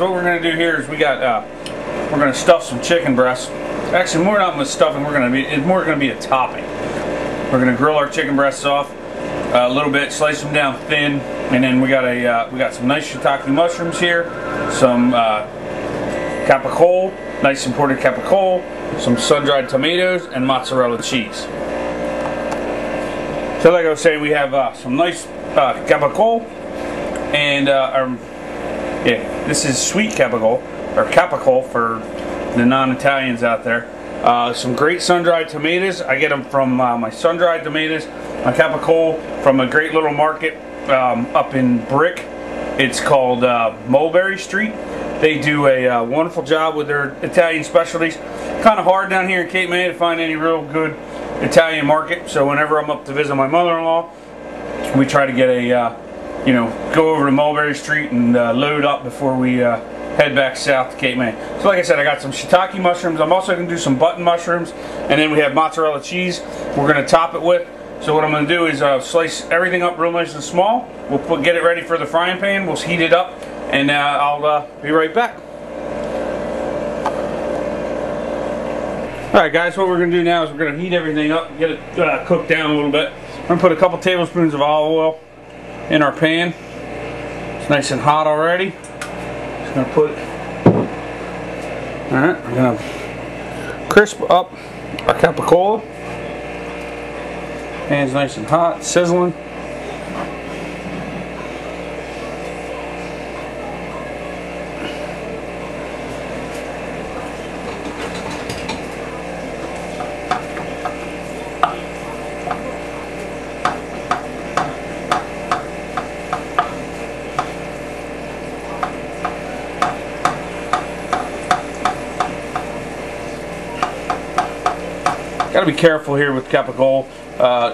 So what we're going to do here is we're going to stuff some chicken breasts. Actually, more not much stuffing. It's more going to be a topping. We're going to grill our chicken breasts off a little bit, slice them down thin, and then we got some nice shiitake mushrooms here, some capicola, nice imported capicola, some sun-dried tomatoes, and mozzarella cheese. So like I was saying, we have some nice capicola, and this is sweet capicola, or capicola for the non-Italians out there. Some great sun-dried tomatoes. I get them from my sun-dried tomatoes, my capicola, from a great little market up in Brick. It's called Mulberry Street. They do a wonderful job with their Italian specialties. Kind of hard down here in Cape May to find any real good Italian market. So whenever I'm up to visit my mother-in-law, we try to get a, go over to Mulberry Street and load up before we head back south to Cape May. So like I said, I got some shiitake mushrooms. I'm also going to do some button mushrooms, and then we have mozzarella cheese we're going to top it with. So what I'm going to do is slice everything up real nice and small. We'll get it ready for the frying pan. We'll heat it up, and I'll be right back. Alright guys, what we're going to do now is we're going to heat everything up, get it cooked down a little bit. We're going to put a couple tablespoons of olive oil in our pan. It's nice and hot already. Just going to put it. Alright, we're going to crisp up our capicola. Pan's nice and hot, sizzling. Got to be careful here with capicola.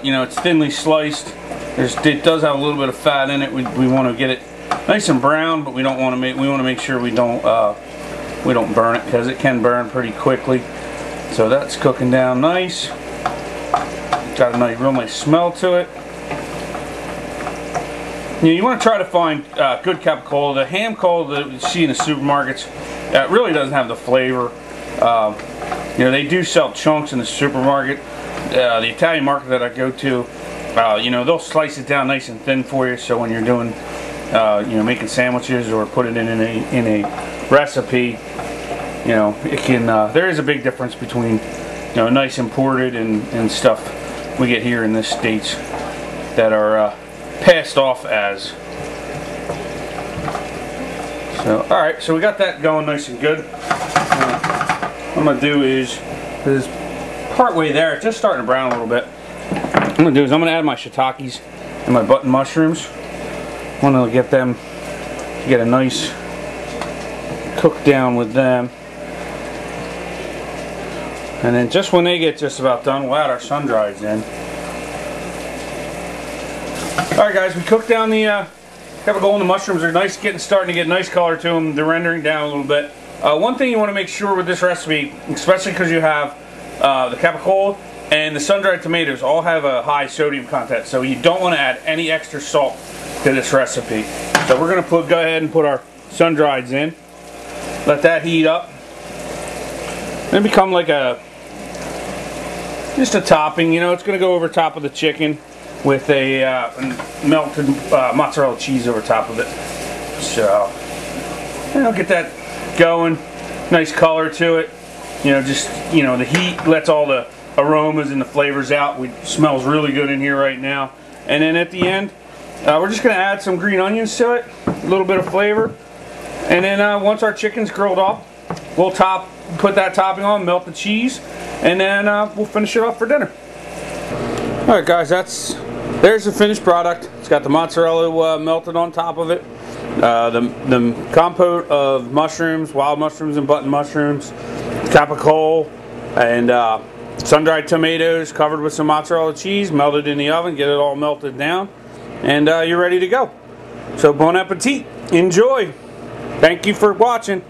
It's thinly sliced. It does have a little bit of fat in it. We want to get it nice and brown, but we don't want to make. We want to make sure we don't burn it, because it can burn pretty quickly. So that's cooking down nice. Got a real nice smell to it. You want to try to find good capicola. The ham cola that you see in the supermarkets really doesn't have the flavor. They do sell chunks in the supermarket. The Italian market that I go to, they'll slice it down nice and thin for you. So when you're doing, making sandwiches or put it in a recipe, it can. There is a big difference between, nice imported and stuff we get here in the States that are passed off as. So, all right, so we got that going nice and good. What I'm gonna do is part way there, it's just starting to brown a little bit. What I'm gonna do is I'm gonna add my shiitakes and my button mushrooms. I want to get them to get a nice cook down with them, and then just when they get just about done, we'll add our sun-drieds in. All right, guys, we cooked down the capicola and the mushrooms. They're starting to get a nice color to them. They're rendering down a little bit. One thing you want to make sure with this recipe, especially because you have the capicola and the sun-dried tomatoes all have a high sodium content, so you don't want to add any extra salt to this recipe. So we're going to go ahead and put our sun-drieds in, let that heat up, and become like just a topping. It's going to go over top of the chicken with a melted mozzarella cheese over top of it. So I'll get that going, nice color to it. The heat lets all the aromas and the flavors out. It smells really good in here right now. And then at the end, we're just going to add some green onions to it, a little bit of flavor. And then once our chicken's grilled up, we'll put that topping on, melt the cheese, and then we'll finish it off for dinner. All right, guys, there's the finished product. It's got the mozzarella melted on top of it. The compote of mushrooms, wild mushrooms and button mushrooms, capicola, and sun-dried tomatoes covered with some mozzarella cheese, melted in the oven, get it all melted down, and you're ready to go. So bon appetit, enjoy. Thank you for watching.